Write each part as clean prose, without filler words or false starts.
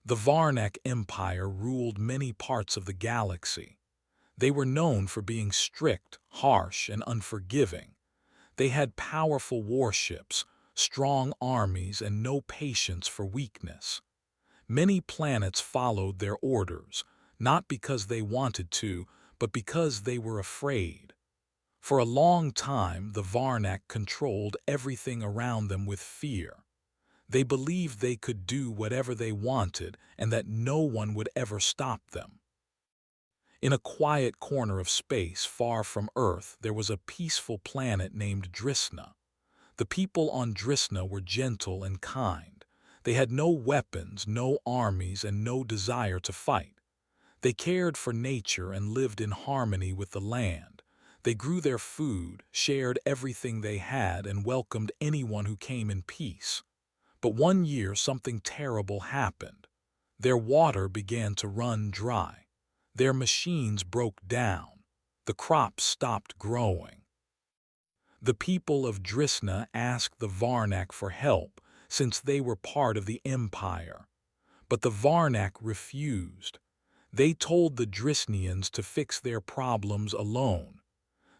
The Varnak Empire ruled many parts of the galaxy. They were known for being strict, harsh, and unforgiving. They had powerful warships, strong armies, and no patience for weakness. Many planets followed their orders, not because they wanted to, but because they were afraid. For a long time, the Varnak controlled everything around them with fear. They believed they could do whatever they wanted and that no one would ever stop them. In a quiet corner of space far from Earth, there was a peaceful planet named Drisna. The people on Drisna were gentle and kind. They had no weapons, no armies, and no desire to fight. They cared for nature and lived in harmony with the land. They grew their food, shared everything they had, and welcomed anyone who came in peace. But one year something terrible happened. Their water began to run dry. Their machines broke down. The crops stopped growing. The people of Drisna asked the Varnak for help, since they were part of the empire. But the Varnak refused. They told the Drisnians to fix their problems alone.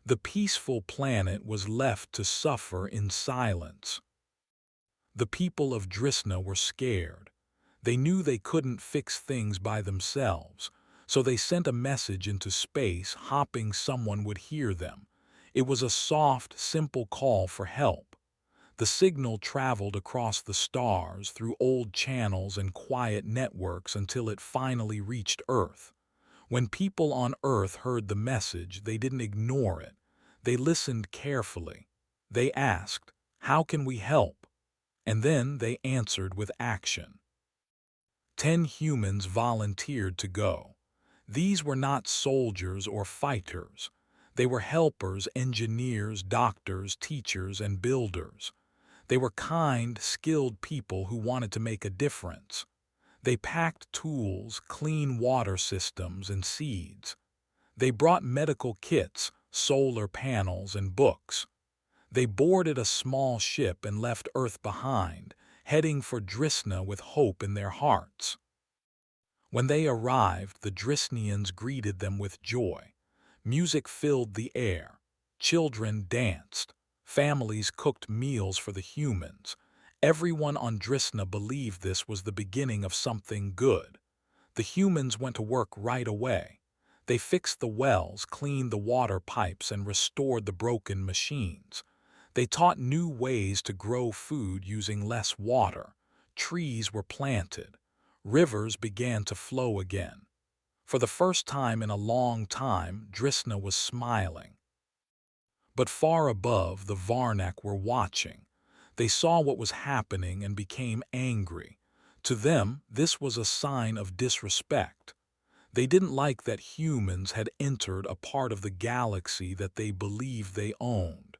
The peaceful planet was left to suffer in silence. The people of Drisna were scared. They knew they couldn't fix things by themselves, so they sent a message into space, hoping someone would hear them. It was a soft, simple call for help. The signal traveled across the stars, through old channels and quiet networks until it finally reached Earth. When people on Earth heard the message, they didn't ignore it. They listened carefully. They asked, "How can we help?" And then they answered with action. 10 humans volunteered to go. These were not soldiers or fighters. They were helpers, engineers, doctors, teachers, and builders. They were kind, skilled people who wanted to make a difference. They packed tools, clean water systems, and seeds. They brought medical kits, solar panels, and books. They boarded a small ship and left Earth behind, heading for Drisna with hope in their hearts. When they arrived, the Drisnians greeted them with joy. Music filled the air. Children danced. Families cooked meals for the humans. Everyone on Drisna believed this was the beginning of something good. The humans went to work right away. They fixed the wells, cleaned the water pipes, and restored the broken machines. They taught new ways to grow food using less water. Trees were planted. Rivers began to flow again. For the first time in a long time, Drisna was smiling. But far above, the Varnak were watching. They saw what was happening and became angry. To them, this was a sign of disrespect. They didn't like that humans had entered a part of the galaxy that they believed they owned.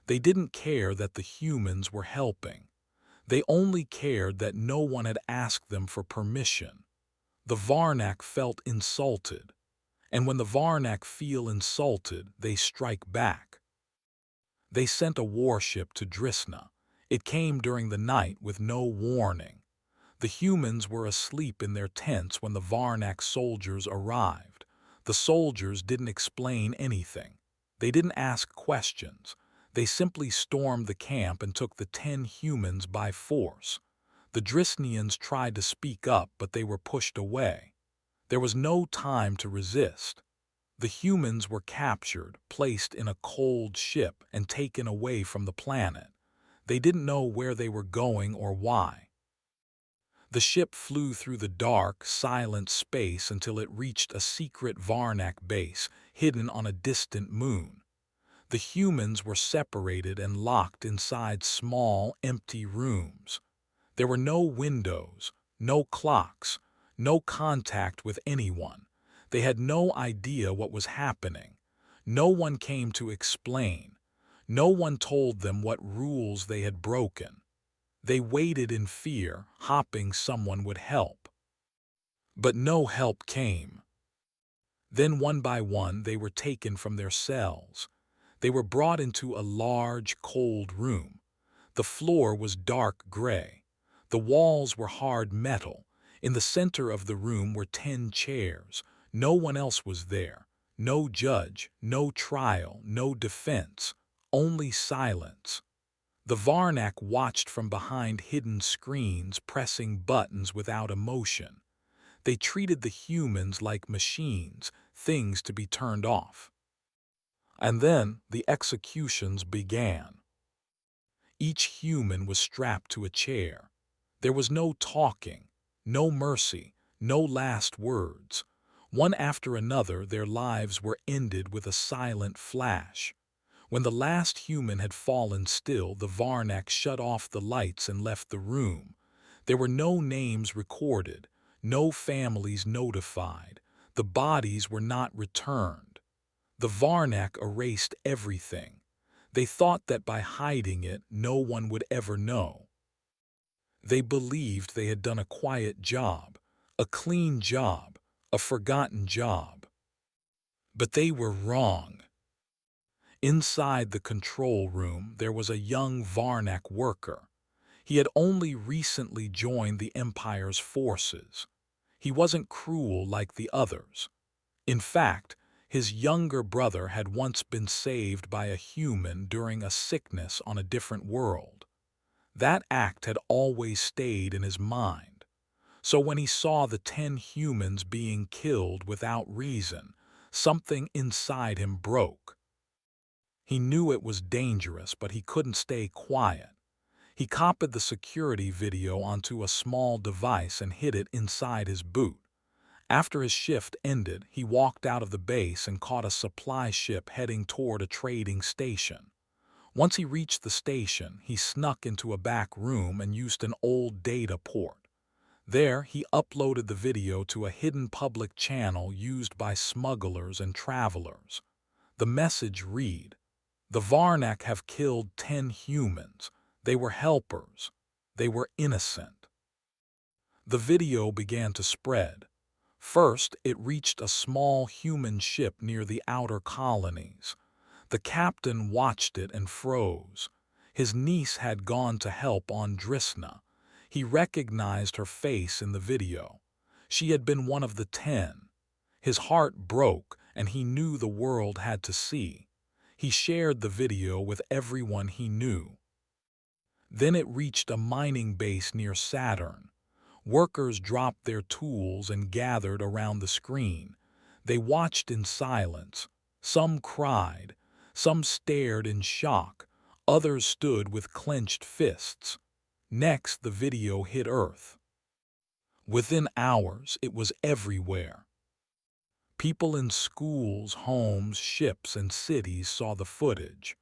They didn't care that the humans were helping. They only cared that no one had asked them for permission. The Varnak felt insulted. And when the Varnak feel insulted, they strike back. They sent a warship to Drisna. It came during the night with no warning. The humans were asleep in their tents when the Varnak soldiers arrived. The soldiers didn't explain anything. They didn't ask questions. They simply stormed the camp and took the 10 humans by force. The Drisnians tried to speak up, but they were pushed away. There was no time to resist. The humans were captured, placed in a cold ship, and taken away from the planet. They didn't know where they were going or why. The ship flew through the dark, silent space until it reached a secret Varnak base, hidden on a distant moon. The humans were separated and locked inside small, empty rooms. There were no windows, no clocks, no contact with anyone. They had no idea what was happening. No one came to explain. No one told them what rules they had broken. They waited in fear, hoping someone would help. But no help came. Then one by one they were taken from their cells. They were brought into a large, cold room. The floor was dark gray. The walls were hard metal. In the center of the room were 10 chairs. No one else was there. No judge, no trial, no defense, only silence. The Varnak watched from behind hidden screens, pressing buttons without emotion. They treated the humans like machines, things to be turned off. And then the executions began. Each human was strapped to a chair. There was no talking, no mercy, no last words. One after another, their lives were ended with a silent flash. When the last human had fallen still, the Varnak shut off the lights and left the room. There were no names recorded, no families notified. The bodies were not returned. The Varnak erased everything. They thought that by hiding it, no one would ever know. They believed they had done a quiet job, a clean job, a forgotten job. But they were wrong. Inside the control room, there was a young Varnak worker. He had only recently joined the Empire's forces. He wasn't cruel like the others. In fact, his younger brother had once been saved by a human during a sickness on a different world. That act had always stayed in his mind. So when he saw the 10 humans being killed without reason, something inside him broke. He knew it was dangerous, but he couldn't stay quiet. He copied the security video onto a small device and hid it inside his boot. After his shift ended, he walked out of the base and caught a supply ship heading toward a trading station. Once he reached the station, he snuck into a back room and used an old data port. There, he uploaded the video to a hidden public channel used by smugglers and travelers. The message read, "The Varnak have killed 10 humans. They were helpers. They were innocent." The video began to spread. First, it reached a small human ship near the outer colonies. The captain watched it and froze. His niece had gone to help on Drisna. He recognized her face in the video. She had been one of the 10. His heart broke, and he knew the world had to see. He shared the video with everyone he knew. Then it reached a mining base near Saturn. Workers dropped their tools and gathered around the screen. They watched in silence. Some cried. Some stared in shock. Others stood with clenched fists. Next, the video hit Earth. Within hours, it was everywhere. People in schools, homes, ships, and cities saw the footage.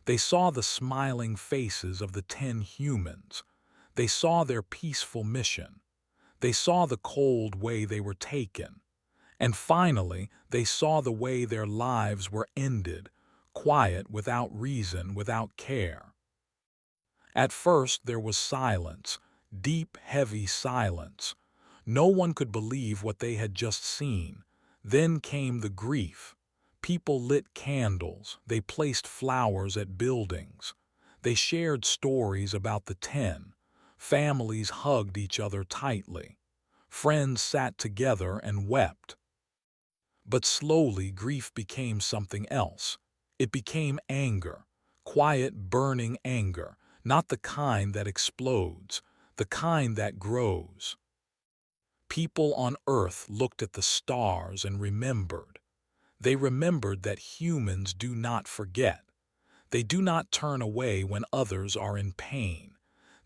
They saw the smiling faces of the 10 humans. They saw their peaceful mission. They saw the cold way they were taken. And finally, they saw the way their lives were ended, quiet, without reason, without care. At first, there was silence, deep, heavy silence. No one could believe what they had just seen. Then came the grief. People lit candles. They placed flowers at buildings. They shared stories about the 10. Families hugged each other tightly. Friends sat together and wept. But slowly, grief became something else. It became anger, quiet, burning anger, not the kind that explodes, the kind that grows. People on Earth looked at the stars and remembered. They remembered that humans do not forget. They do not turn away when others are in pain.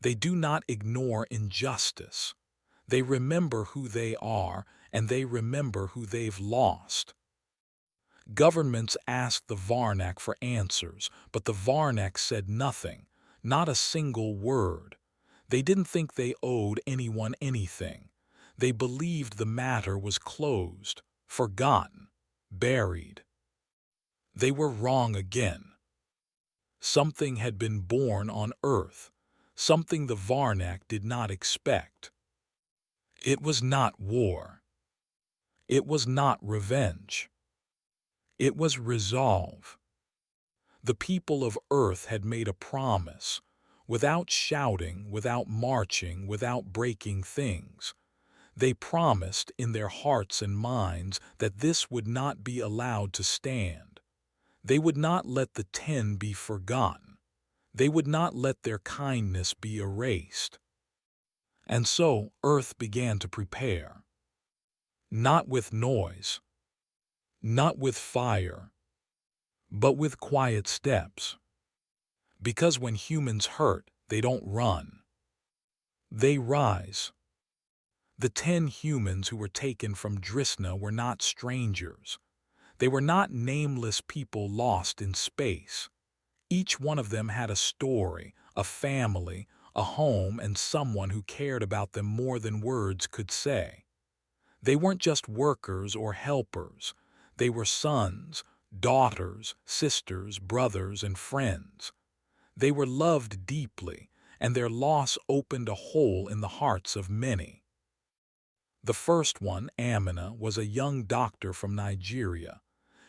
They do not ignore injustice. They remember who they are, and they remember who they've lost. Governments asked the Varnak for answers, but the Varnak said nothing, not a single word. They didn't think they owed anyone anything. They believed the matter was closed, forgotten, buried. They were wrong again. Something had been born on Earth, something the Varnak did not expect. It was not war. It was not revenge. It was resolve. The people of Earth had made a promise, without shouting, without marching, without breaking things. They promised in their hearts and minds that this would not be allowed to stand. They would not let the 10 be forgotten. They would not let their kindness be erased. And so Earth began to prepare. Not with noise, not with fire, but with quiet steps. Because when humans hurt, they don't run. They rise. The 10 humans who were taken from Drisna were not strangers. They were not nameless people lost in space. Each one of them had a story, a family, a home, and someone who cared about them more than words could say. They weren't just workers or helpers. They were sons, daughters, sisters, brothers, and friends. They were loved deeply, and their loss opened a hole in the hearts of many. The first one, Amina, was a young doctor from Nigeria.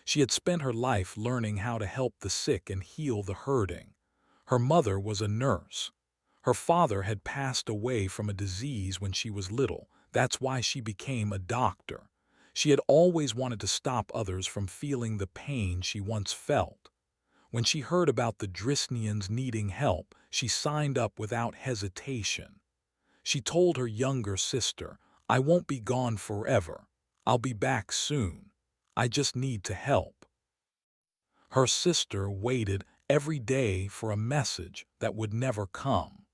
She had spent her life learning how to help the sick and heal the hurting. Her mother was a nurse. Her father had passed away from a disease when she was little. That's why she became a doctor. She had always wanted to stop others from feeling the pain she once felt. When she heard about the Drisnians needing help, she signed up without hesitation. She told her younger sister, "I won't be gone forever. I'll be back soon. I just need to help." Her sister waited every day for a message that would never come.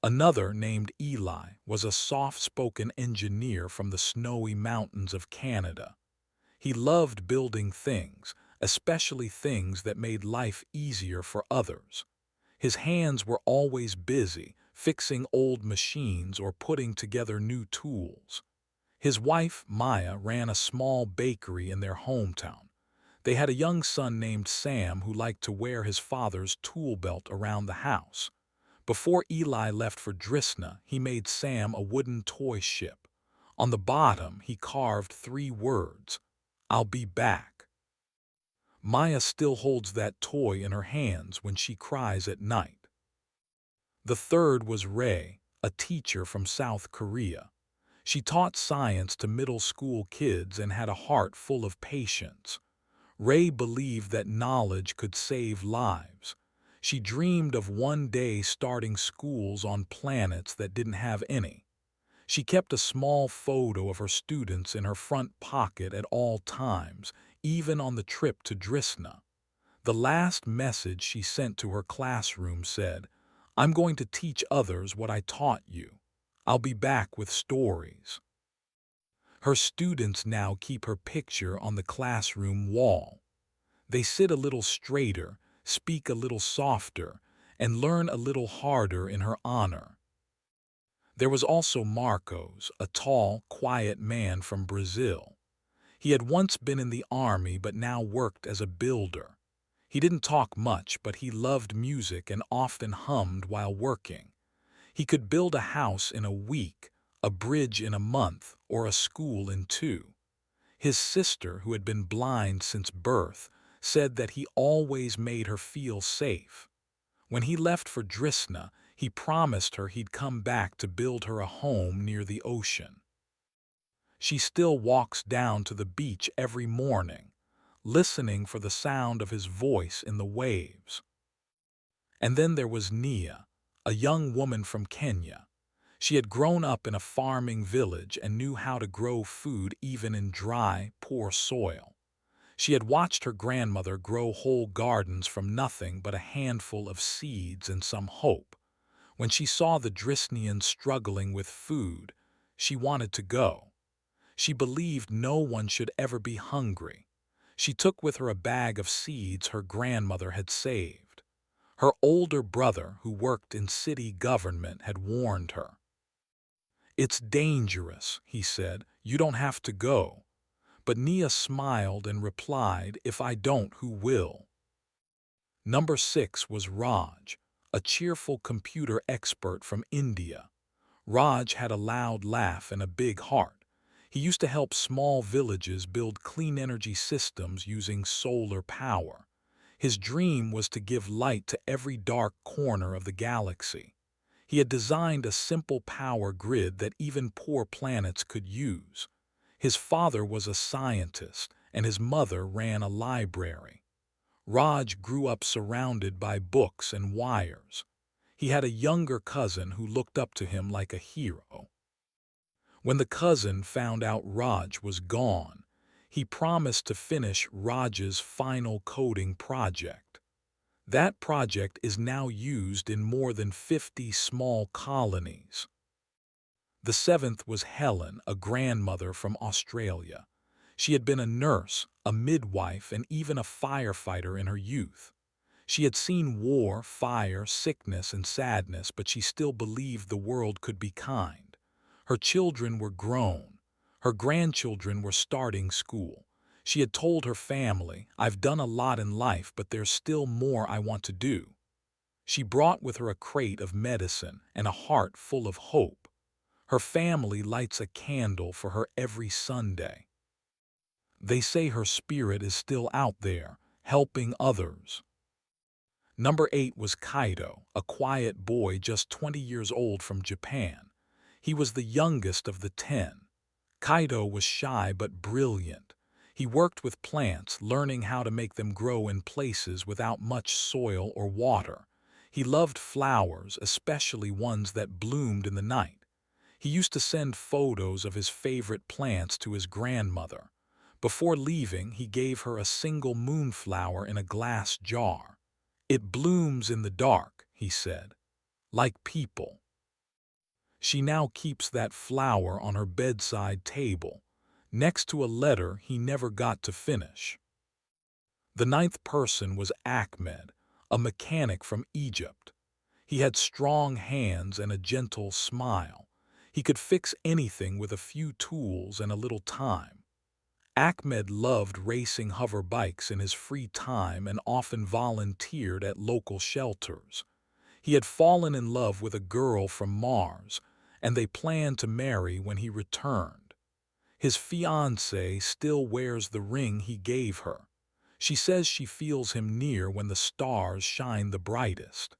Another, named Eli, was a soft-spoken engineer from the snowy mountains of Canada. He loved building things, especially things that made life easier for others. His hands were always busy, fixing old machines or putting together new tools. His wife, Maya, ran a small bakery in their hometown. They had a young son named Sam who liked to wear his father's tool belt around the house. Before Eli left for Drisna, he made Sam a wooden toy ship. On the bottom, he carved 3 words, "I'll be back." Maya still holds that toy in her hands when she cries at night. The third was Ray, a teacher from South Korea. She taught science to middle school kids and had a heart full of patience. Ray believed that knowledge could save lives. She dreamed of one day starting schools on planets that didn't have any. She kept a small photo of her students in her front pocket at all times, even on the trip to Drisna. The last message she sent to her classroom said, "I'm going to teach others what I taught you. I'll be back with stories." Her students now keep her picture on the classroom wall. They sit a little straighter, speak a little softer, and learn a little harder in her honor. There was also Marcos, a tall, quiet man from Brazil. He had once been in the army but now worked as a builder. He didn't talk much, but he loved music and often hummed while working. He could build a house in a week, a bridge in a month, or a school in 2. His sister, who had been blind since birth, said that he always made her feel safe. When he left for Drisna, he promised her he'd come back to build her a home near the ocean. She still walks down to the beach every morning, listening for the sound of his voice in the waves. And then there was Nia, a young woman from Kenya. She had grown up in a farming village and knew how to grow food even in dry, poor soil. She had watched her grandmother grow whole gardens from nothing but a handful of seeds and some hope. When she saw the Drisnians struggling with food, she wanted to go. She believed no one should ever be hungry. She took with her a bag of seeds her grandmother had saved. Her older brother, who worked in city government, had warned her. "It's dangerous," he said. "You don't have to go." But Nia smiled and replied, "If I don't, who will?" Number 6 was Raj, a cheerful computer expert from India. Raj had a loud laugh and a big heart. He used to help small villages build clean energy systems using solar power. His dream was to give light to every dark corner of the galaxy. He had designed a simple power grid that even poor planets could use. His father was a scientist, and his mother ran a library. Raj grew up surrounded by books and wires. He had a younger cousin who looked up to him like a hero. When the cousin found out Raj was gone, he promised to finish Raj's final coding project. That project is now used in more than 50 small colonies. The seventh was Helen, a grandmother from Australia. She had been a nurse, a midwife, and even a firefighter in her youth. She had seen war, fire, sickness, and sadness, but she still believed the world could be kind. Her children were grown. Her grandchildren were starting school. She had told her family, "I've done a lot in life, but there's still more I want to do." She brought with her a crate of medicine and a heart full of hope. Her family lights a candle for her every Sunday. They say her spirit is still out there, helping others. Number 8 was Kaido, a quiet boy just 20 years old from Japan. He was the youngest of the 10. Kaido was shy but brilliant. He worked with plants, learning how to make them grow in places without much soil or water. He loved flowers, especially ones that bloomed in the night. He used to send photos of his favorite plants to his grandmother. Before leaving, he gave her a single moonflower in a glass jar. "It blooms in the dark," he said, "like people." She now keeps that flower on her bedside table, next to a letter he never got to finish. The ninth person was Ahmed, a mechanic from Egypt. He had strong hands and a gentle smile. He could fix anything with a few tools and a little time. Ahmed loved racing hover bikes in his free time and often volunteered at local shelters. He had fallen in love with a girl from Mars, and they planned to marry when he returned. His fiancée still wears the ring he gave her. She says she feels him near when the stars shine the brightest.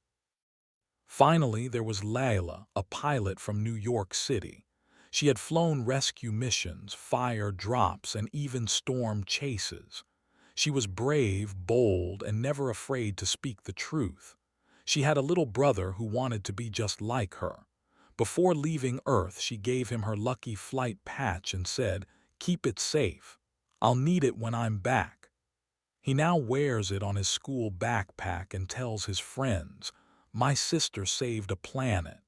Finally, there was Layla, a pilot from New York City. She had flown rescue missions, fire drops, and even storm chases. She was brave, bold, and never afraid to speak the truth. She had a little brother who wanted to be just like her. Before leaving Earth, she gave him her lucky flight patch and said, "Keep it safe. I'll need it when I'm back." He now wears it on his school backpack and tells his friends, "My sister saved a planet."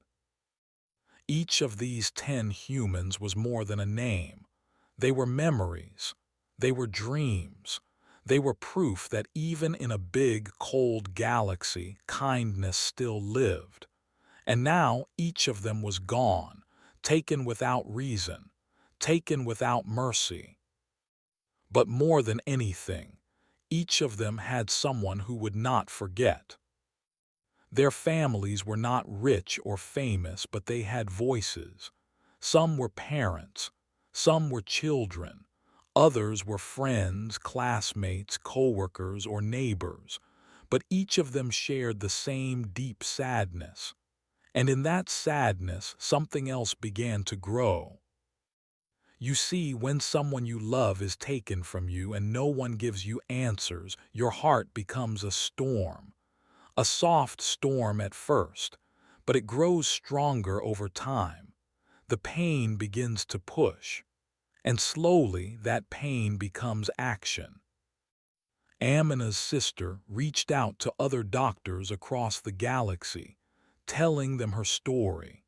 Each of these 10 humans was more than a name. They were memories. They were dreams. They were proof that even in a big, cold galaxy, kindness still lived. And now each of them was gone, taken without reason, taken without mercy. But more than anything, each of them had someone who would not forget. Their families were not rich or famous, but they had voices. Some were parents, some were children, others were friends, classmates, coworkers, or neighbors, but each of them shared the same deep sadness. And in that sadness, something else began to grow. You see, when someone you love is taken from you and no one gives you answers, your heart becomes a storm. A soft storm at first, but it grows stronger over time. The pain begins to push, and slowly that pain becomes action. Amina's sister reached out to other doctors across the galaxy, telling them her story.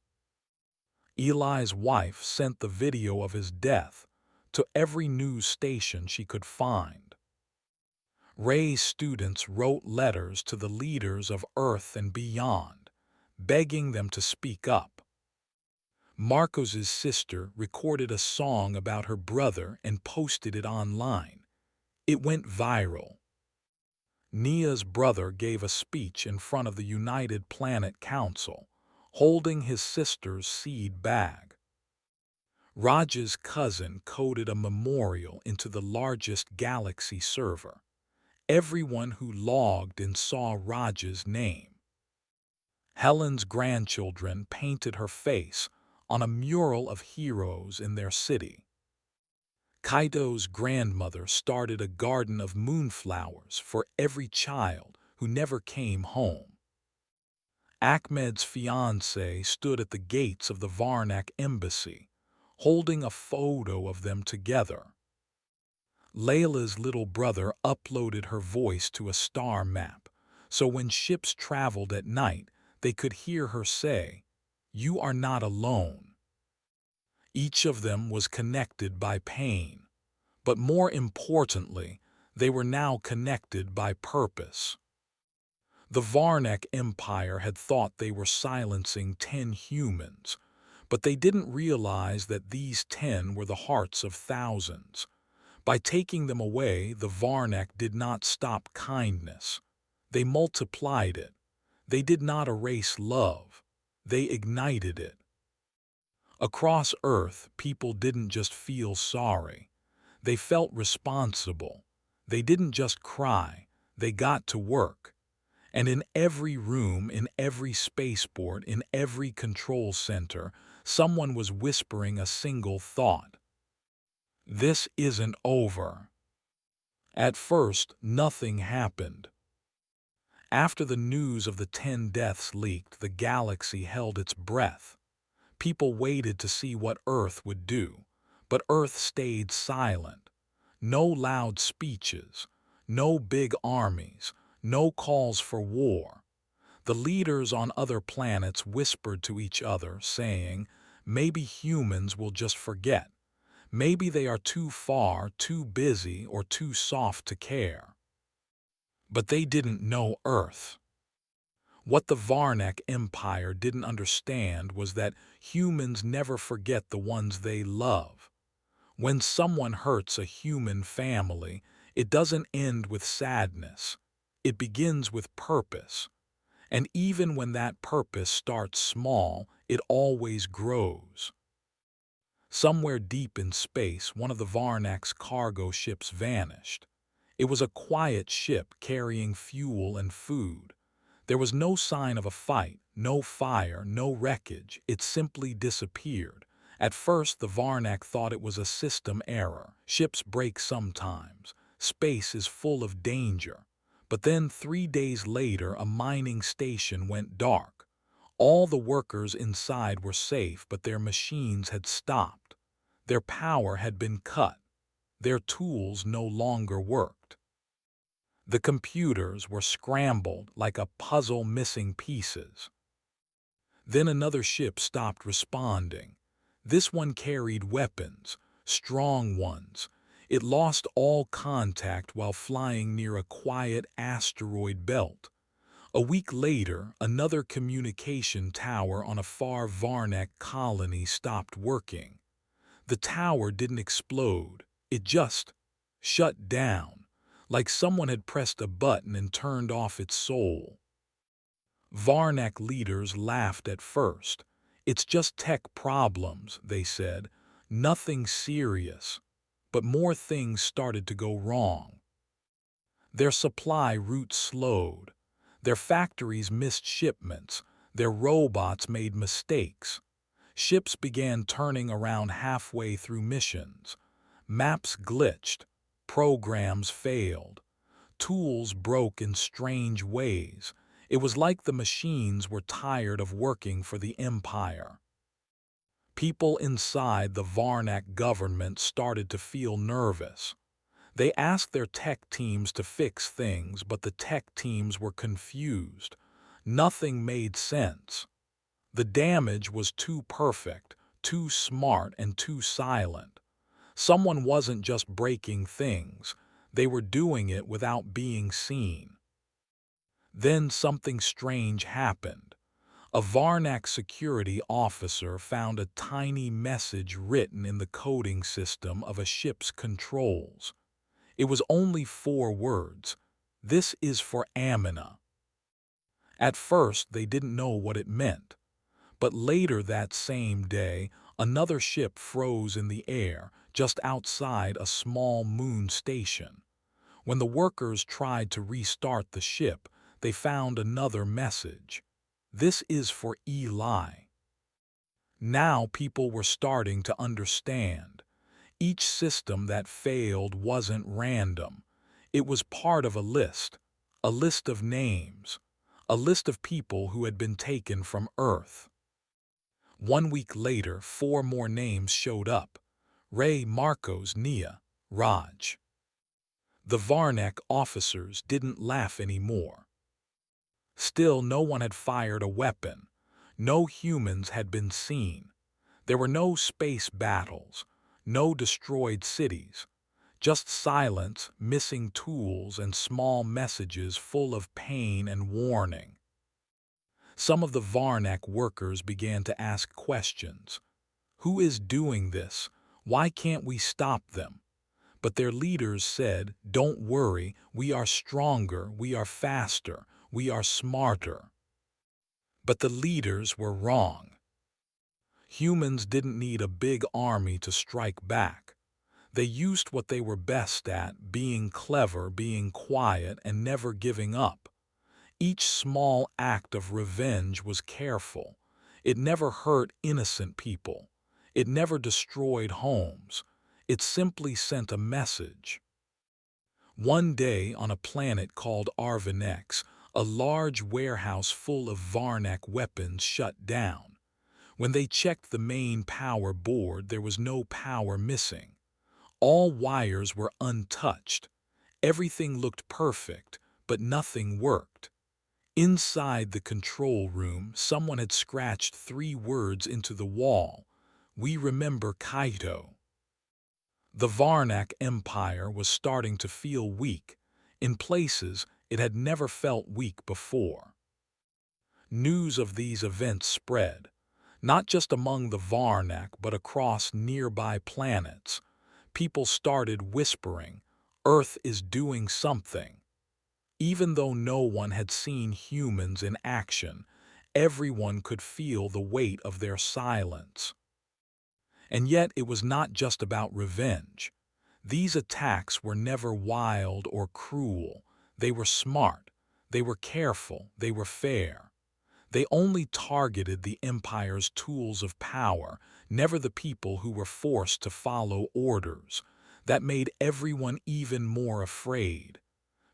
Eli's wife sent the video of his death to every news station she could find. Ray's students wrote letters to the leaders of Earth and beyond, begging them to speak up. Marcos's sister recorded a song about her brother and posted it online. It went viral. Nia's brother gave a speech in front of the United Planet Council, holding his sister's seed bag. Raj's cousin coded a memorial into the largest galaxy server. Everyone who logged in saw Raj's name. Helen's grandchildren painted her face on a mural of heroes in their city. Kaito's grandmother started a garden of moonflowers for every child who never came home. Ahmed's fiancée stood at the gates of the Varnak embassy, holding a photo of them together. Layla's little brother uploaded her voice to a star map, so when ships traveled at night, they could hear her say, "You are not alone." Each of them was connected by pain, but more importantly, they were now connected by purpose. The Varnak Empire had thought they were silencing 10 humans, but they didn't realize that these 10 were the hearts of thousands. By taking them away, the Varnak did not stop kindness. They multiplied it. They did not erase love. They ignited it. Across Earth, people didn't just feel sorry. They felt responsible. They didn't just cry. They got to work. And in every room, in every spaceport, in every control center, someone was whispering a single thought. This isn't over. At first, nothing happened. After the news of the 10 deaths leaked, the galaxy held its breath. People waited to see what Earth would do, but Earth stayed silent. No loud speeches, no big armies, no calls for war. The leaders on other planets whispered to each other, saying, "Maybe humans will just forget. Maybe they are too far, too busy, or too soft to care." But they didn't know Earth. What the Varnak Empire didn't understand was that humans never forget the ones they love. When someone hurts a human family, it doesn't end with sadness. It begins with purpose. And even when that purpose starts small, it always grows. Somewhere deep in space, one of the Varnak's cargo ships vanished. It was a quiet ship carrying fuel and food. There was no sign of a fight, no fire, no wreckage. It simply disappeared. At first, the Varnak thought it was a system error. Ships break sometimes. Space is full of danger. But then 3 days later, a mining station went dark. All the workers inside were safe, but their machines had stopped. Their power had been cut. Their tools no longer worked. The computers were scrambled like a puzzle missing pieces. Then another ship stopped responding. This one carried weapons, strong ones. It lost all contact while flying near a quiet asteroid belt. A week later, another communication tower on a far Varnak colony stopped working. The tower didn't explode. It just shut down, like someone had pressed a button and turned off its soul. Varnak leaders laughed at first. "It's just tech problems," they said. "Nothing serious." But more things started to go wrong. Their supply routes slowed. Their factories missed shipments. Their robots made mistakes. Ships began turning around halfway through missions. Maps glitched. Programs failed. Tools broke in strange ways. It was like the machines were tired of working for the Empire. People inside the Varnak government started to feel nervous. They asked their tech teams to fix things, but the tech teams were confused. Nothing made sense. The damage was too perfect, too smart, and too silent. Someone wasn't just breaking things. They were doing it without being seen. Then something strange happened. A Varnak security officer found a tiny message written in the coding system of a ship's controls. It was only 4 words. "This is for Amina." At first, they didn't know what it meant. But later that same day, another ship froze in the air just outside a small moon station. When the workers tried to restart the ship, they found another message. This is for Eli. Now people were starting to understand. Each system that failed wasn't random. It was part of a list of names, a list of people who had been taken from Earth. 1 week later, 4 more names showed up: Ray, Marcos, Nia, Raj. The Varnak officers didn't laugh anymore. Still, no one had fired a weapon. No humans had been seen. There were no space battles, no destroyed cities, just silence, missing tools, and small messages full of pain and warning. Some of the Varnak workers began to ask questions. Who is doing this? Why can't we stop them? But their leaders said, "Don't worry, we are stronger, we are faster, we are smarter." But the leaders were wrong. Humans didn't need a big army to strike back. They used what they were best at: being clever, being quiet, and never giving up. Each small act of revenge was careful. It never hurt innocent people. It never destroyed homes. It simply sent a message. One day, on a planet called Arvanex, a large warehouse full of Varnak weapons shut down. When they checked the main power board, there was no power missing. All wires were untouched. Everything looked perfect, but nothing worked. Inside the control room, someone had scratched 3 words into the wall: "We remember Kaito." The Varnak Empire was starting to feel weak. In places, it had never felt weak before. News of these events spread, not just among the Varnak, but across nearby planets. People started whispering, "Earth is doing something." Even though no one had seen humans in action, everyone could feel the weight of their silence. And yet it was not just about revenge. These attacks were never wild or cruel. They were smart, they were careful, they were fair. They only targeted the Empire's tools of power, never the people who were forced to follow orders. That made everyone even more afraid,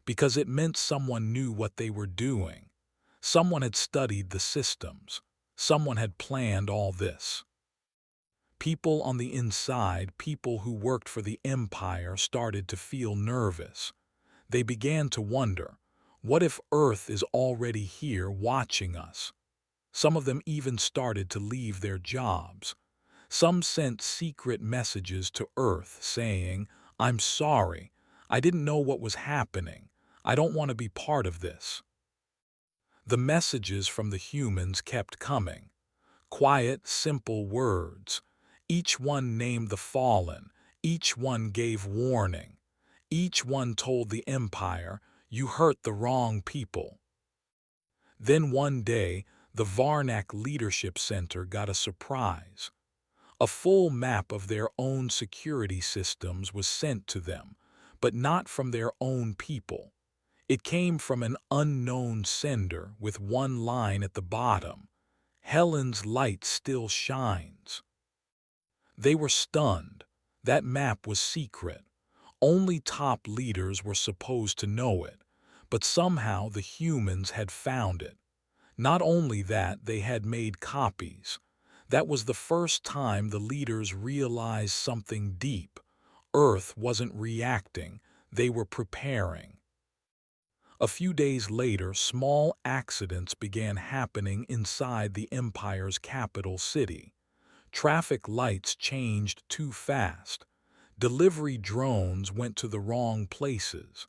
because it meant someone knew what they were doing. Someone had studied the systems. Someone had planned all this. People on the inside, people who worked for the Empire, started to feel nervous. They began to wonder, what if Earth is already here watching us? Some of them even started to leave their jobs. Some sent secret messages to Earth saying, "I'm sorry, I didn't know what was happening. I don't want to be part of this." The messages from the humans kept coming. Quiet, simple words. Each one named the fallen. Each one gave warning. Each one told the Empire, "You hurt the wrong people." Then one day, the Varnak Leadership Center got a surprise. A full map of their own security systems was sent to them, but not from their own people. It came from an unknown sender with one line at the bottom: "Helen's light still shines." They were stunned. That map was secret. Only top leaders were supposed to know it, but somehow the humans had found it. Not only that, they had made copies. That was the first time the leaders realized something deep. Earth wasn't reacting, they were preparing. A few days later, small accidents began happening inside the Empire's capital city. Traffic lights changed too fast. Delivery drones went to the wrong places.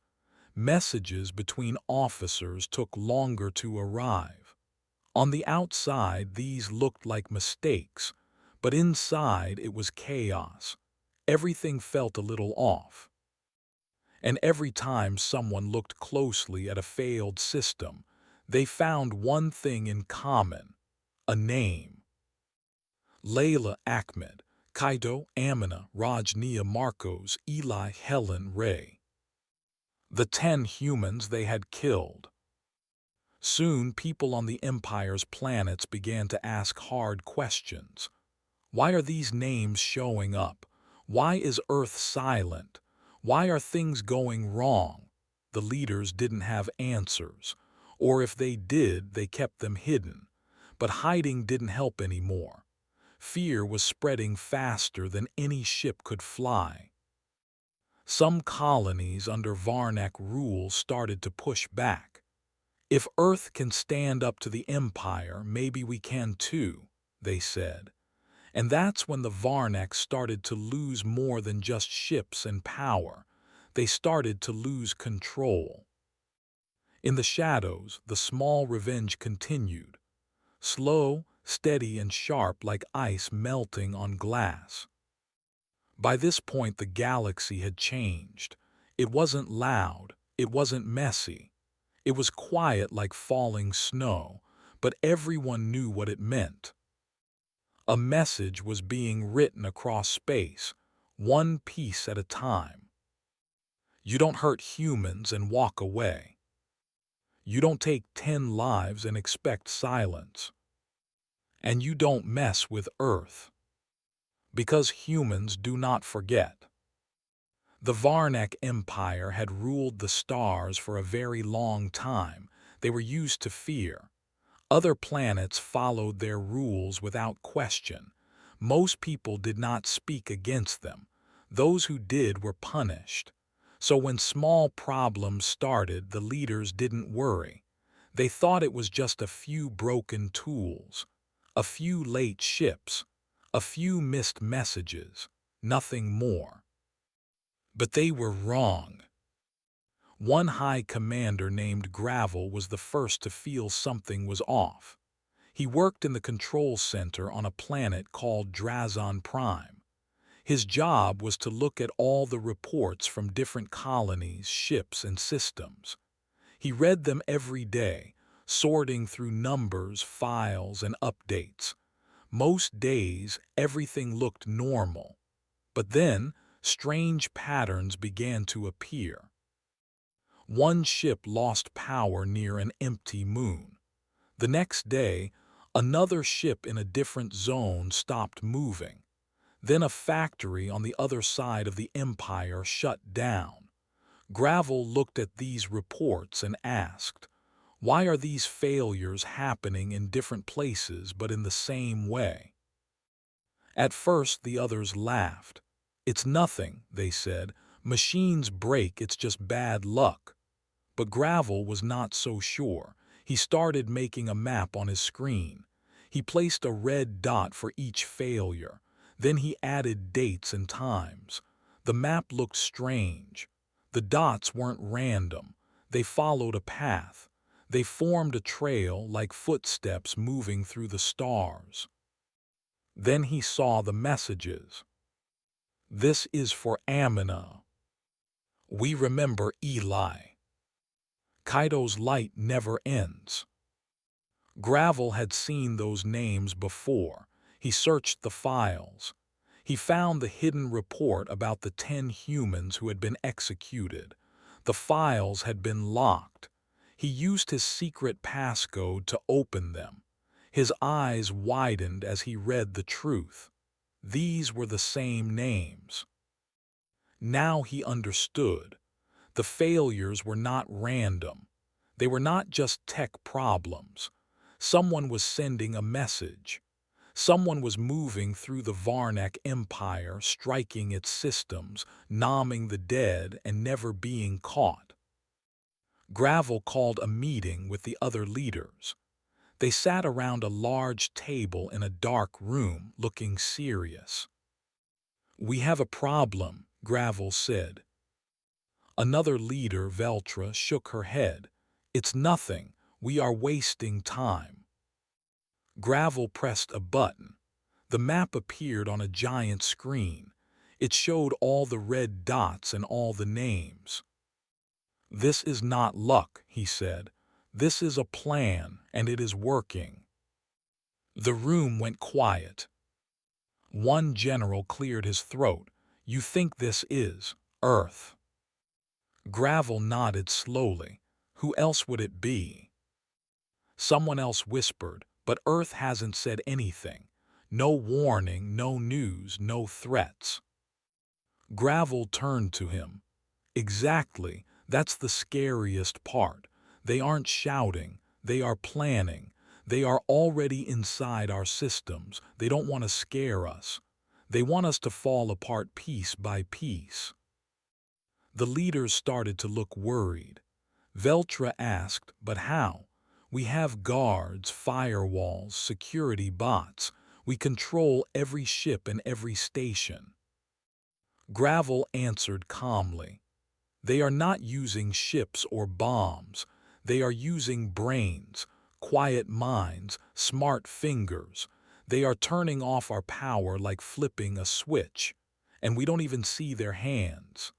Messages between officers took longer to arrive. On the outside, these looked like mistakes, but inside it was chaos. Everything felt a little off. And every time someone looked closely at a failed system, they found one thing in common: a name. Layla, Ahmed, Kaito, Amina, Raj, Nia, Marcos, Eli, Helen, Ray. The 10 humans they had killed. Soon, people on the Empire's planets began to ask hard questions. Why are these names showing up? Why is Earth silent? Why are things going wrong? The leaders didn't have answers, or if they did, they kept them hidden. But hiding didn't help anymore. Fear was spreading faster than any ship could fly. Some colonies under Varnak rule started to push back. If Earth can stand up to the Empire, maybe we can too, they said. And that's when the Varnak started to lose more than just ships and power. They started to lose control. In the shadows, the small revenge continued. Slow, steady, and sharp like ice melting on glass. By this point, the galaxy had changed. It wasn't loud. It wasn't messy. It was quiet like falling snow, but everyone knew what it meant. A message was being written across space, one piece at a time. You don't hurt humans and walk away. You don't take 10 lives and expect silence. And you don't mess with Earth. Because humans do not forget. The Varnak Empire had ruled the stars for a very long time. They were used to fear. Other planets followed their rules without question. Most people did not speak against them. Those who did were punished. So when small problems started, the leaders didn't worry. They thought it was just a few broken tools, a few late ships, a few missed messages, nothing more. But they were wrong. One high commander named Gravel was the first to feel something was off. He worked in the control center on a planet called Drazon Prime. His job was to look at all the reports from different colonies, ships, and systems. He read them every day, sorting through numbers, files, and updates. Most days, everything looked normal. But then, strange patterns began to appear. One ship lost power near an empty moon. The next day, another ship in a different zone stopped moving. Then a factory on the other side of the Empire shut down. Gravel looked at these reports and asked, why are these failures happening in different places but in the same way? At first, the others laughed. It's nothing, they said. Machines break, it's just bad luck. But Gravel was not so sure. He started making a map on his screen. He placed a red dot for each failure. Then he added dates and times. The map looked strange. The dots weren't random. They followed a path. They formed a trail like footsteps moving through the stars. Then he saw the messages. This is for Amina. We remember Eli. Kaido's light never ends. Gravel had seen those names before. He searched the files. He found the hidden report about the 10 humans who had been executed. The files had been locked. He used his secret passcode to open them. His eyes widened as he read the truth. These were the same names. Now he understood. The failures were not random. They were not just tech problems. Someone was sending a message. Someone was moving through the Varnak Empire, striking its systems, numbing the dead, and never being caught. Gravel called a meeting with the other leaders. They sat around a large table in a dark room, looking serious. We have a problem, Gravel said. Another leader, Veltra, shook her head. It's nothing. We are wasting time. Gravel pressed a button. The map appeared on a giant screen. It showed all the red dots and all the names. This is not luck, he said. This is a plan, and it is working. The room went quiet. One general cleared his throat. You think this is Earth? Gravel nodded slowly. Who else would it be? Someone else whispered, but Earth hasn't said anything. No warning, no news, no threats. Gravel turned to him. Exactly, that's the scariest part. They aren't shouting, they are planning. They are already inside our systems. They don't want to scare us. They want us to fall apart piece by piece. The leaders started to look worried. Veltra asked, but how? We have guards, firewalls, security bots. We control every ship and every station. Gravel answered calmly. They are not using ships or bombs. They are using brains, quiet minds, smart fingers. They are turning off our power like flipping a switch, and we don't even see their hands.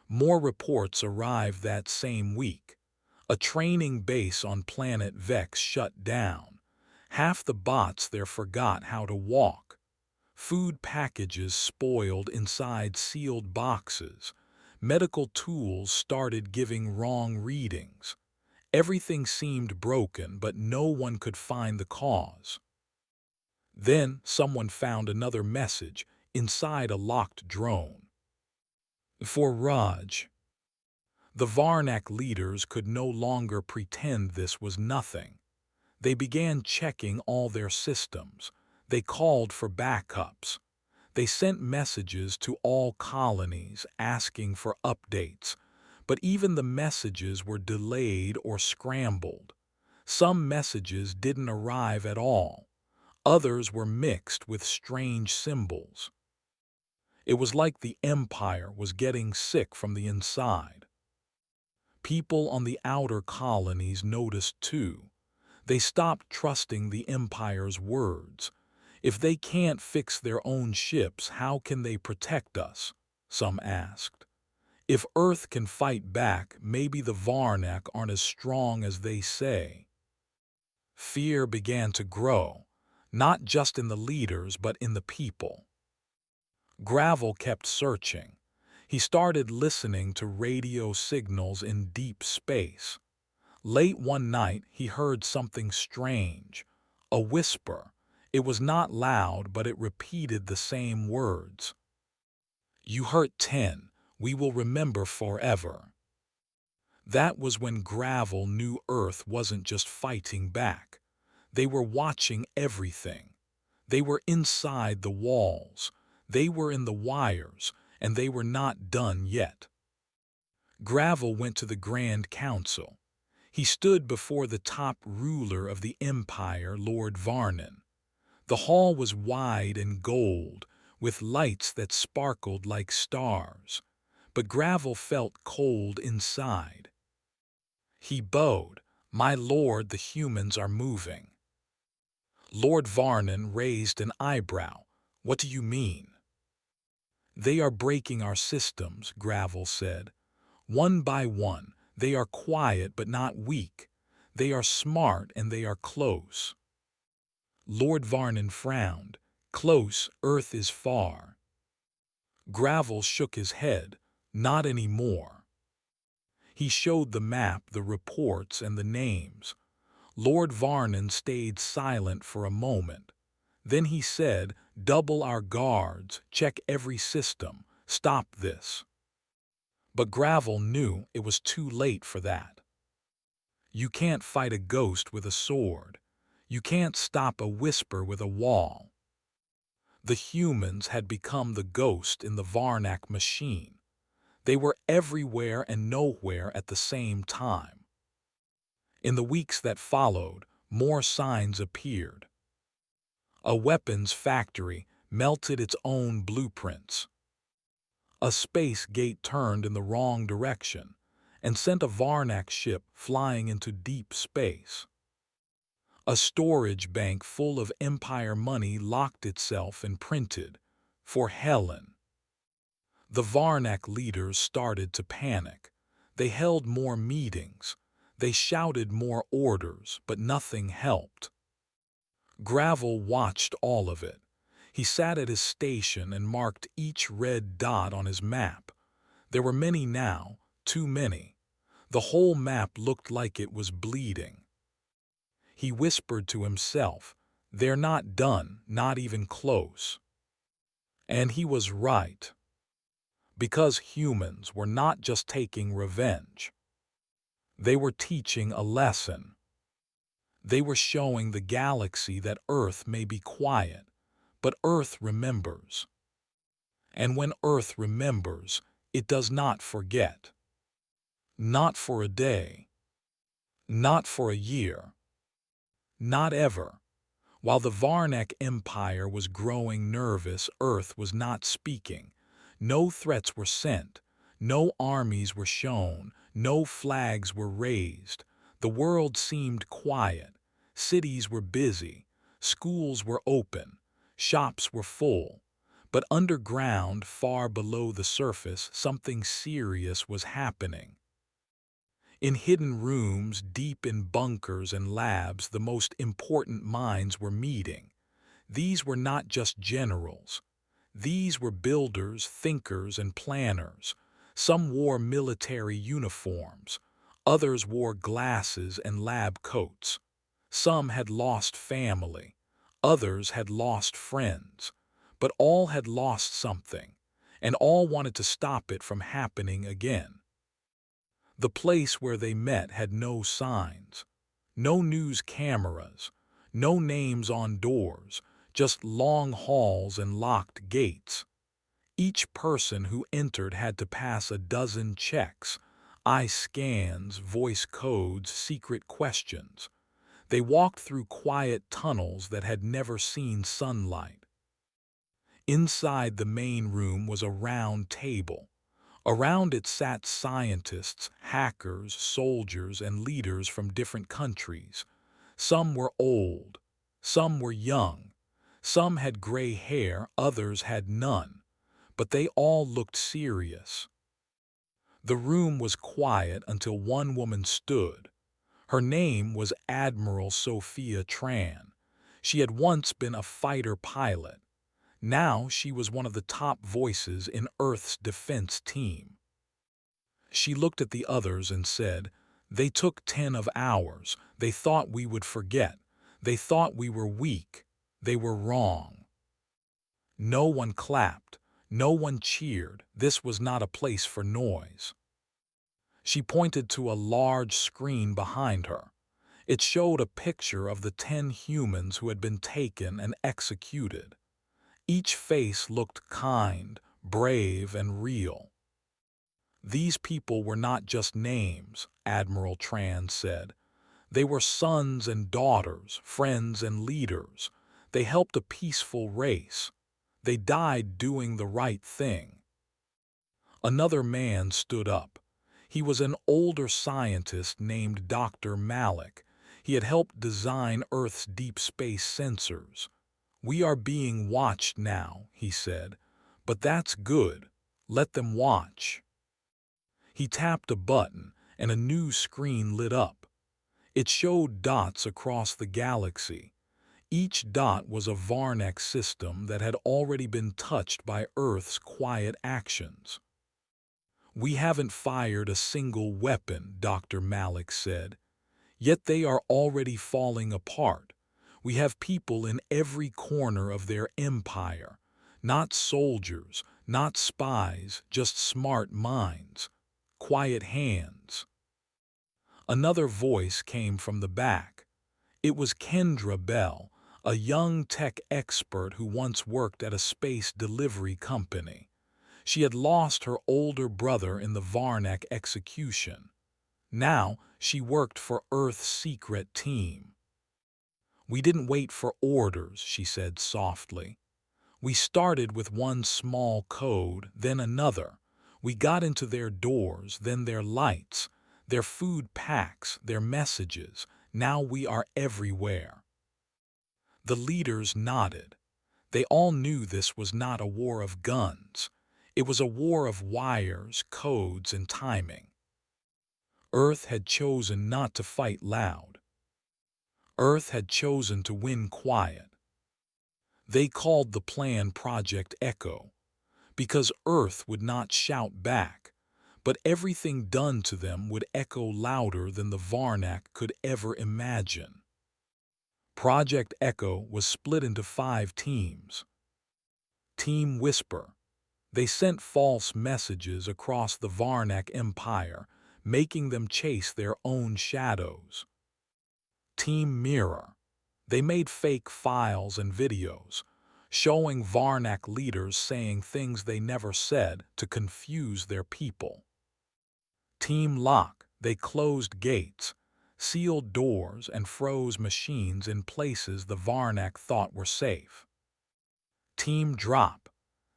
More reports arrived that same week. A training base on planet Vex shut down. Half the bots there forgot how to walk. Food packages spoiled inside sealed boxes. Medical tools started giving wrong readings. Everything seemed broken, but no one could find the cause. Then someone found another message inside a locked drone. For Raj. The Varnak leaders could no longer pretend this was nothing. They began checking all their systems. They called for backups. They sent messages to all colonies asking for updates, but even the messages were delayed or scrambled. Some messages didn't arrive at all. Others were mixed with strange symbols. It was like the Empire was getting sick from the inside. People on the outer colonies noticed too. They stopped trusting the Empire's words. If they can't fix their own ships, how can they protect us? Some asked. If Earth can fight back, maybe the Varnak aren't as strong as they say. Fear began to grow, not just in the leaders but in the people. Gravel kept searching. He started listening to radio signals in deep space. Late one night, he heard something strange, a whisper. It was not loud, but it repeated the same words. You hurt 10. We will remember forever. That was when Gravel knew Earth wasn't just fighting back. They were watching everything. They were inside the walls. They were in the wires, and they were not done yet. Gravel went to the Grand Council. He stood before the top ruler of the Empire, Lord Varnan. The hall was wide and gold, with lights that sparkled like stars. But Gravel felt cold inside. He bowed. My lord, the humans are moving. Lord Varnan raised an eyebrow. What do you mean? They are breaking our systems, Gravel said. One by one, they are quiet but not weak. They are smart and they are close. Lord Varnan frowned. Close, Earth is far. Gravel shook his head. Not anymore. He showed the map, the reports, and the names. Lord Varnan stayed silent for a moment. Then he said, double our guards, check every system, stop this. But Gravel knew it was too late for that. You can't fight a ghost with a sword. You can't stop a whisper with a wall. The humans had become the ghost in the Varnak machine. They were everywhere and nowhere at the same time. In the weeks that followed, more signs appeared. A weapons factory melted its own blueprints. A space gate turned in the wrong direction and sent a Varnak ship flying into deep space. A storage bank full of Empire money locked itself and printed, for Helen. The Varnak leaders started to panic. They held more meetings. They shouted more orders, but nothing helped. Gravel watched all of it. He sat at his station and marked each red dot on his map. There were many now, too many. The whole map looked like it was bleeding. He whispered to himself, "They're not done, not even close." And he was right, because humans were not just taking revenge. They were teaching a lesson. They were showing the galaxy that Earth may be quiet, but Earth remembers. And when Earth remembers, it does not forget. Not for a day. Not for a year. Not ever. While the Varnak Empire was growing nervous, Earth was not speaking. No threats were sent. No armies were shown. No flags were raised. The world seemed quiet. Cities were busy. Schools were open. Shops were full. But underground, far below the surface, something serious was happening. In hidden rooms, deep in bunkers and labs, the most important minds were meeting. These were not just generals. These were builders, thinkers, and planners. Some wore military uniforms. Others wore glasses and lab coats. Some had lost family. Others had lost friends. But all had lost something, and all wanted to stop it from happening again. The place where they met had no signs, no news cameras, no names on doors, just long halls and locked gates. Each person who entered had to pass a dozen checks, eye scans, voice codes, secret questions. They walked through quiet tunnels that had never seen sunlight. Inside the main room was a round table. Around it sat scientists, hackers, soldiers, and leaders from different countries. Some were old, some were young, some had gray hair, others had none, but they all looked serious. The room was quiet until one woman stood. Her name was Admiral Sophia Tran. She had once been a fighter pilot. Now she was one of the top voices in Earth's defense team. She looked at the others and said, "They took 10 of ours. They thought we would forget. They thought we were weak. They were wrong." No one clapped. No one cheered. This was not a place for noise. She pointed to a large screen behind her. It showed a picture of the 10 humans who had been taken and executed. Each face looked kind, brave, and real. "These people were not just names," Admiral Tran said. "They were sons and daughters, friends and leaders. They helped a peaceful race. They died doing the right thing." Another man stood up. He was an older scientist named Dr. Malik. He had helped design Earth's deep space sensors. "We are being watched now," he said. "But that's good. Let them watch." He tapped a button, and a new screen lit up. It showed dots across the galaxy. Each dot was a Varnak system that had already been touched by Earth's quiet actions. "We haven't fired a single weapon," Dr. Malik said. "Yet they are already falling apart. We have people in every corner of their empire. Not soldiers, not spies, just smart minds. Quiet hands." Another voice came from the back. It was Kendra Bell, a young tech expert who once worked at a space delivery company. She had lost her older brother in the Varnak execution. Now she worked for Earth's secret team. "We didn't wait for orders," she said softly. "We started with one small code, then another. We got into their doors, then their lights, their food packs, their messages. Now we are everywhere." The leaders nodded. They all knew this was not a war of guns. It was a war of wires, codes, and timing. Earth had chosen not to fight loud. Earth had chosen to win quiet. They called the plan Project Echo, because Earth would not shout back, but everything done to them would echo louder than the Varnak could ever imagine. Project Echo was split into 5 teams. Team Whisper. They sent false messages across the Varnak Empire, making them chase their own shadows. Team Mirror. They made fake files and videos, showing Varnak leaders saying things they never said to confuse their people. Team Lock. They closed gates, sealed doors, and froze machines in places the Varnak thought were safe. Team Drop.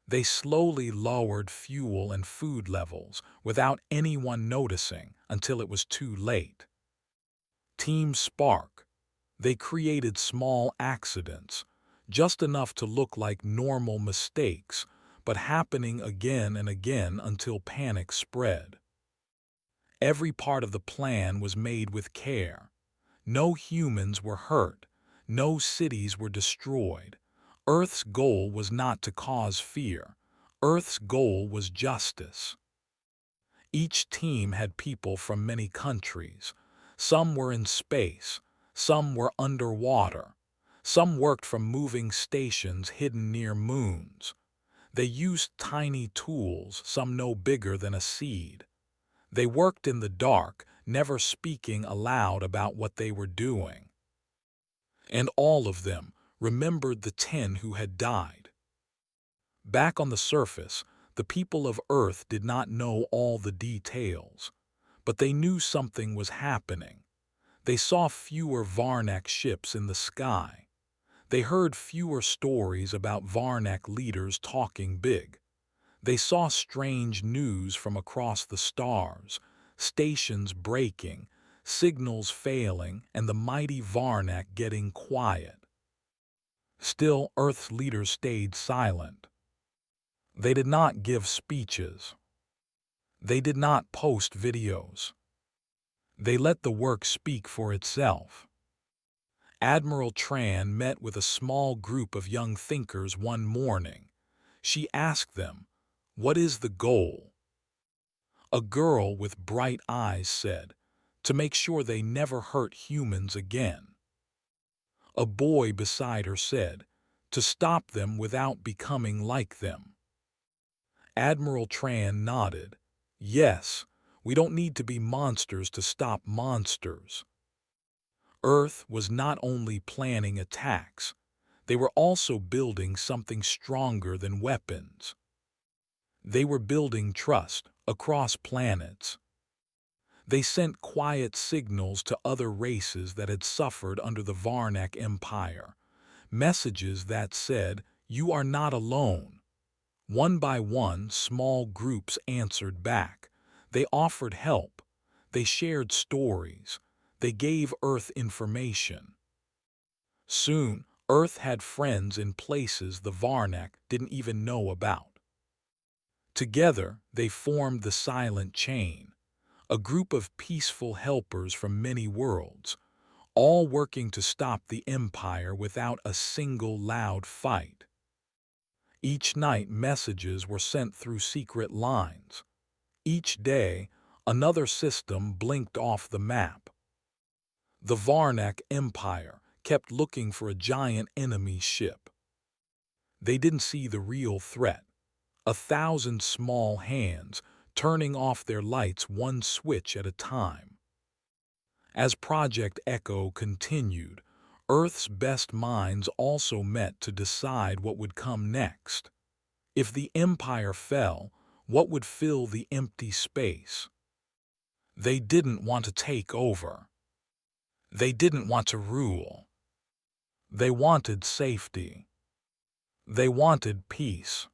They slowly lowered fuel and food levels without anyone noticing until it was too late. Team Spark. They created small accidents, just enough to look like normal mistakes, but happening again and again until panic spread. Every part of the plan was made with care. No humans were hurt. No cities were destroyed. Earth's goal was not to cause fear. Earth's goal was justice. Each team had people from many countries. Some were in space. Some were underwater. Some worked from moving stations hidden near moons. They used tiny tools, some no bigger than a seed. They worked in the dark, never speaking aloud about what they were doing. And all of them remembered the 10 who had died. Back on the surface, the people of Earth did not know all the details, but they knew something was happening. They saw fewer Varnak ships in the sky. They heard fewer stories about Varnak leaders talking big. They saw strange news from across the stars, stations breaking, signals failing, and the mighty Varnak getting quiet. Still, Earth's leaders stayed silent. They did not give speeches. They did not post videos. They let the work speak for itself. Admiral Tran met with a small group of young thinkers one morning. She asked them, "What is the goal?" A girl with bright eyes said, "To make sure they never hurt humans again." A boy beside her said, "To stop them without becoming like them." Admiral Tran nodded. "Yes, we don't need to be monsters to stop monsters." Earth was not only planning attacks, they were also building something stronger than weapons. They were building trust across planets. They sent quiet signals to other races that had suffered under the Varnak Empire, messages that said, "You are not alone." One by one, small groups answered back. They offered help. They shared stories. They gave Earth information. Soon, Earth had friends in places the Varnak didn't even know about. Together, they formed the Silent Chain, a group of peaceful helpers from many worlds, all working to stop the Empire without a single loud fight. Each night, messages were sent through secret lines. Each day, another system blinked off the map. The Varnak Empire kept looking for a giant enemy ship. They didn't see the real threat: 1,000 small hands turning off their lights one switch at a time. As Project Echo continued, Earth's best minds also met to decide what would come next. If the Empire fell, what would fill the empty space? They didn't want to take over. They didn't want to rule. They wanted safety. They wanted peace.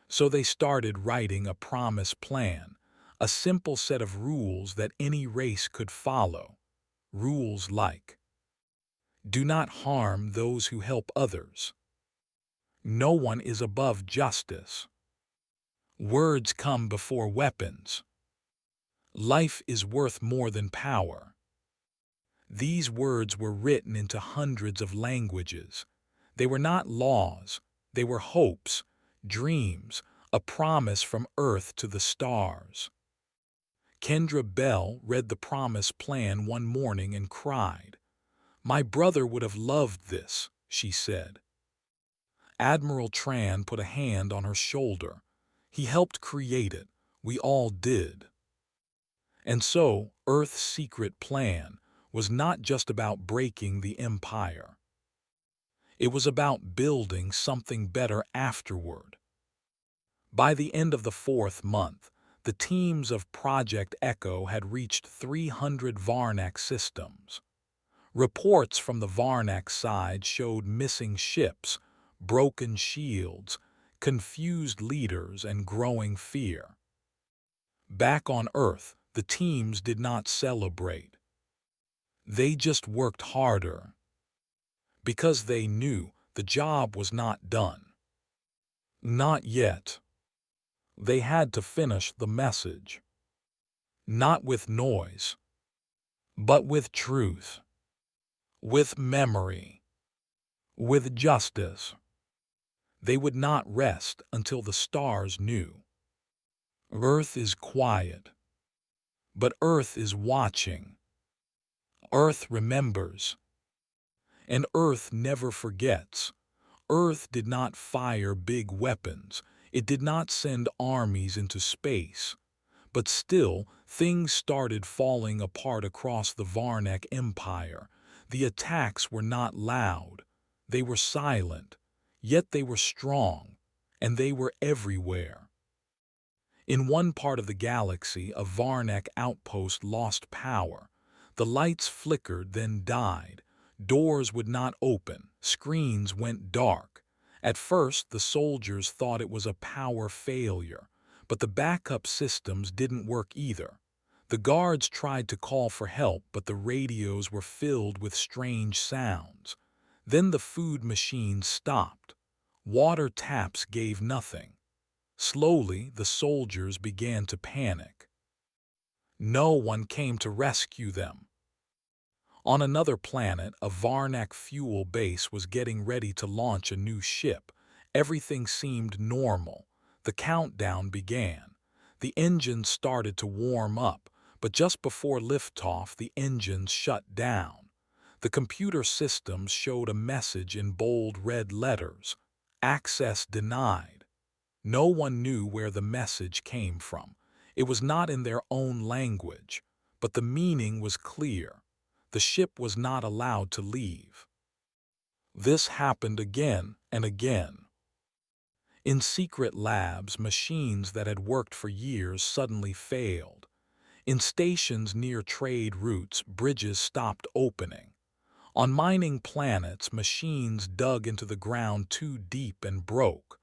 So they started writing a promise plan, a simple set of rules that any race could follow. Rules like: do not harm those who help others. No one is above justice. Words come before weapons. Life is worth more than power. These words were written into hundreds of languages. They were not laws. They were hopes, dreams, a promise from Earth to the stars. Kendra Bell read the promise plan one morning and cried. "My brother would have loved this," she said. Admiral Tran put a hand on her shoulder. "He helped create it. We all did." And so, Earth's secret plan was not just about breaking the Empire. It was about building something better afterward. By the end of the 4th month, the teams of Project Echo had reached 300 Varnak systems. Reports from the Varnak side showed missing ships, broken shields, confused leaders, and growing fear. Back on Earth, the teams did not celebrate. They just worked harder. Because they knew the job was not done. Not yet. They had to finish the message. Not with noise, but with truth, with memory, with justice. They would not rest until the stars knew. Earth is quiet, but Earth is watching. Earth remembers, and Earth never forgets. Earth did not fire big weapons. It did not send armies into space. But still, things started falling apart across the Varnak Empire. The attacks were not loud. They were silent. Yet they were strong. And they were everywhere. In one part of the galaxy, a Varnak outpost lost power. The lights flickered, then died. Doors would not open. Screens went dark. At first, the soldiers thought it was a power failure. But the backup systems didn't work either. The guards tried to call for help, but the radios were filled with strange sounds. Then the food machines stopped. Water taps gave nothing. Slowly, the soldiers began to panic. No one came to rescue them. On another planet, a Varnak fuel base was getting ready to launch a new ship. Everything seemed normal. The countdown began. The engines started to warm up, but just before liftoff, the engines shut down. The computer systems showed a message in bold red letters: "Access denied." No one knew where the message came from. It was not in their own language, but the meaning was clear. The ship was not allowed to leave. This happened again and again. In secret labs, machines that had worked for years suddenly failed. In stations near trade routes, bridges stopped opening. On mining planets, machines dug into the ground too deep and broke.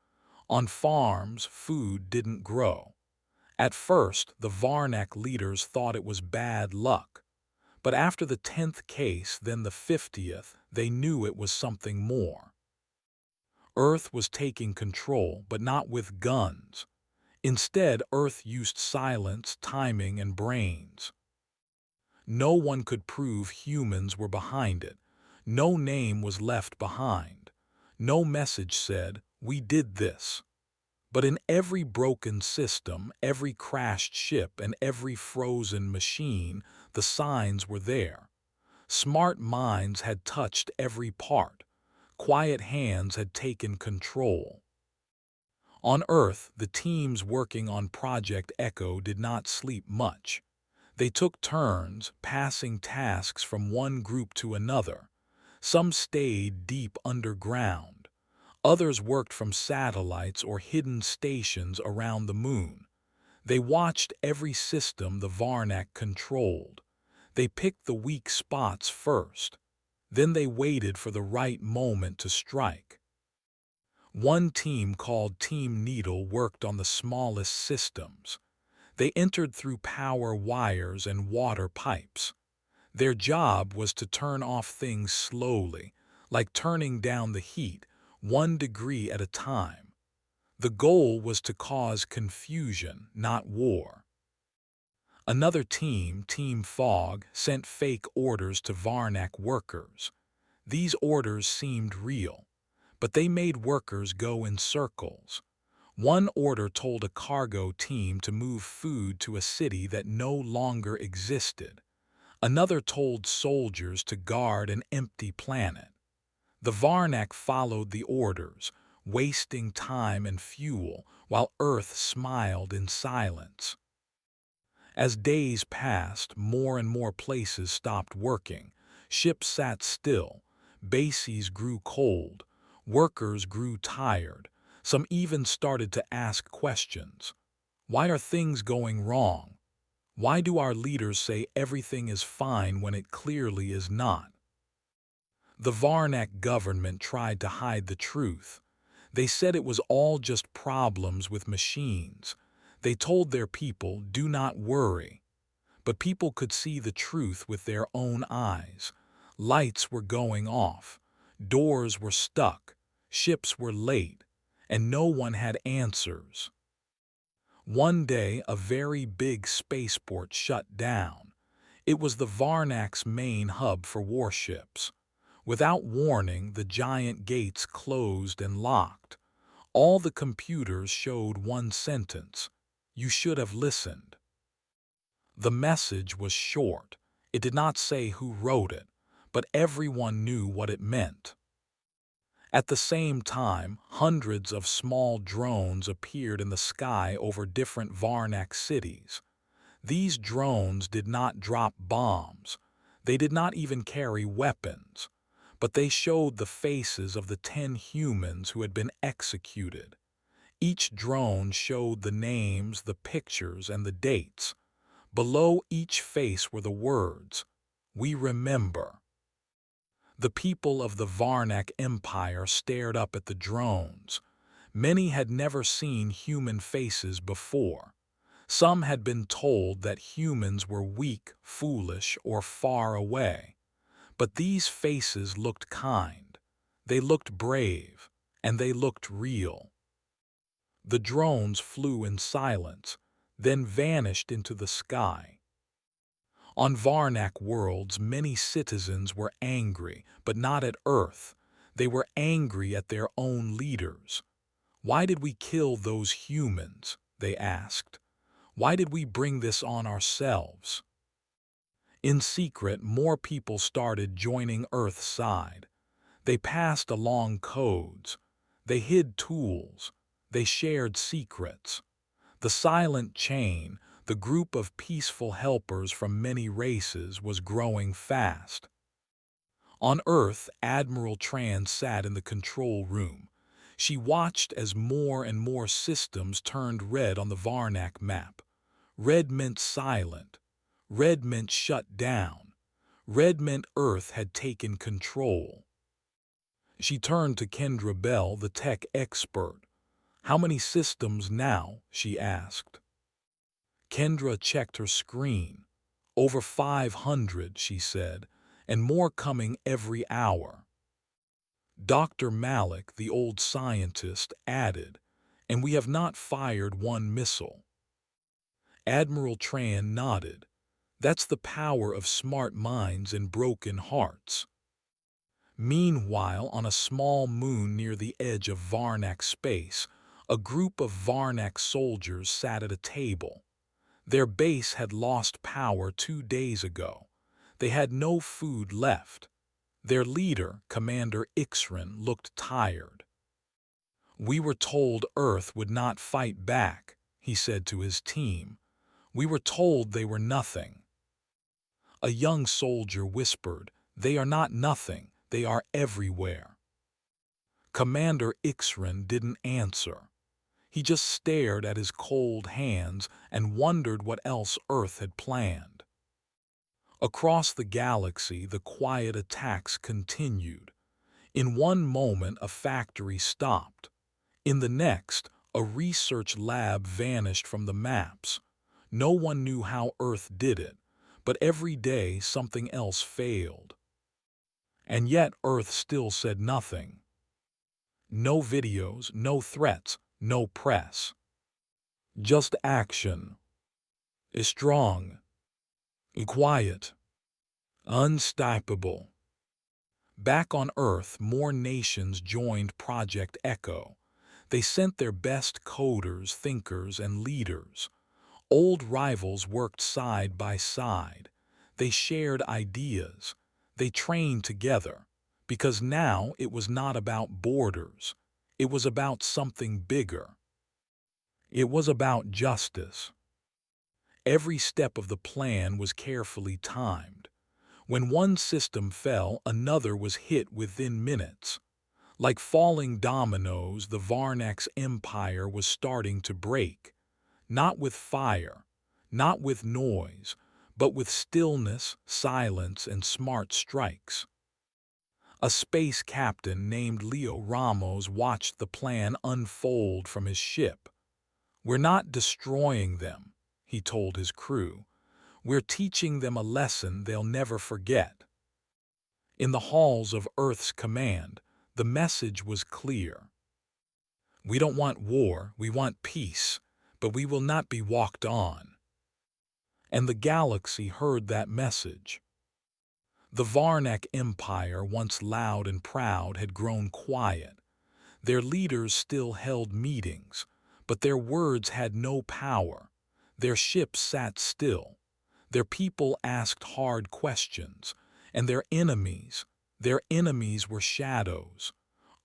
On farms, food didn't grow. At first, the Varnak leaders thought it was bad luck. But after the 10th case, then the 50th, they knew it was something more. Earth was taking control, but not with guns. Instead, Earth used silence, timing, and brains. No one could prove humans were behind it. No name was left behind. No message said, "We did this." But in every broken system, every crashed ship, and every frozen machine, the signs were there. Smart minds had touched every part. Quiet hands had taken control. On Earth, the teams working on Project Echo did not sleep much. They took turns, passing tasks from one group to another. Some stayed deep underground. Others worked from satellites or hidden stations around the moon. They watched every system the Varnak controlled. They picked the weak spots first. Then they waited for the right moment to strike. One team called Team Needle worked on the smallest systems. They entered through power wires and water pipes. Their job was to turn off things slowly, like turning down the heat, 1 degree at a time. The goal was to cause confusion, not war. Another team, Team Fog, sent fake orders to Varnak workers. These orders seemed real, but they made workers go in circles. One order told a cargo team to move food to a city that no longer existed. Another told soldiers to guard an empty planet. The Varnak followed the orders, wasting time and fuel while Earth smiled in silence. As days passed, more and more places stopped working. Ships sat still, bases grew cold, workers grew tired. Some even started to ask questions. Why are things going wrong? Why do our leaders say everything is fine when it clearly is not? The Varnak government tried to hide the truth. They said it was all just problems with machines. They told their people, do not worry. But people could see the truth with their own eyes. Lights were going off, doors were stuck, ships were late, and no one had answers. One day, a very big spaceport shut down. It was the Varnak's main hub for warships. Without warning, the giant gates closed and locked. All the computers showed one sentence: you should have listened. The message was short. It did not say who wrote it, but everyone knew what it meant. At the same time, hundreds of small drones appeared in the sky over different Varnak cities. These drones did not drop bombs. They did not even carry weapons. But they showed the faces of the 10 humans who had been executed. Each drone showed the names, the pictures, and the dates. Below each face were the words, "We remember." The people of the Varnak Empire stared up at the drones. Many had never seen human faces before. Some had been told that humans were weak, foolish, or far away. But these faces looked kind. They looked brave, and they looked real. The drones flew in silence, then vanished into the sky. On Varnak worlds, many citizens were angry, but not at Earth. They were angry at their own leaders. Why did we kill those humans? They asked. Why did we bring this on ourselves? In secret, more people started joining Earth's side. They passed along codes. They hid tools. They shared secrets. The silent chain, the group of peaceful helpers from many races, was growing fast. On Earth, Admiral Tran sat in the control room. She watched as more and more systems turned red on the Varnak map. Red meant silent. Red meant shut down. Red meant Earth had taken control. She turned to Kendra Bell, the tech expert. "How many systems now?" she asked. Kendra checked her screen. "Over 500, she said, "and more coming every hour." Dr. Malik, the old scientist, added, "And we have not fired one missile." Admiral Tran nodded. "That's the power of smart minds and broken hearts." Meanwhile, on a small moon near the edge of Varnak space, a group of Varnak soldiers sat at a table. Their base had lost power 2 days ago. They had no food left. Their leader, Commander Ixrin, looked tired. "We were told Earth would not fight back," he said to his team. "We were told they were nothing." A young soldier whispered, "They are not nothing, they are everywhere." Commander Ixrin didn't answer. He just stared at his cold hands and wondered what else Earth had planned. Across the galaxy, the quiet attacks continued. In one moment, a factory stopped. In the next, a research lab vanished from the maps. No one knew how Earth did it, but every day something else failed. And yet Earth still said nothing. No videos, no threats, no press. Just action. Strong. Quiet. Unstoppable. Back on Earth, more nations joined Project Echo. They sent their best coders, thinkers, and leaders. Old rivals worked side by side. They shared ideas. They trained together. Because now it was not about borders. It was about something bigger. It was about justice. Every step of the plan was carefully timed. When one system fell, another was hit within minutes. Like falling dominoes, the Varnak's empire was starting to break. Not with fire, not with noise, but with stillness, silence, and smart strikes. A space captain named Leo Ramos watched the plan unfold from his ship. "We're not destroying them," he told his crew. "We're teaching them a lesson they'll never forget." In the halls of Earth's command, the message was clear. "We don't want war, we want peace, but we will not be walked on." And the galaxy heard that message. The Varnak Empire, once loud and proud, had grown quiet. Their leaders still held meetings, but their words had no power. Their ships sat still. Their people asked hard questions, and their enemies were shadows.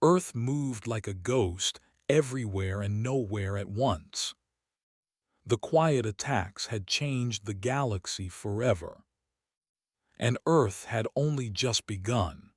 Earth moved like a ghost, everywhere and nowhere at once. The quiet attacks had changed the galaxy forever. And Earth had only just begun.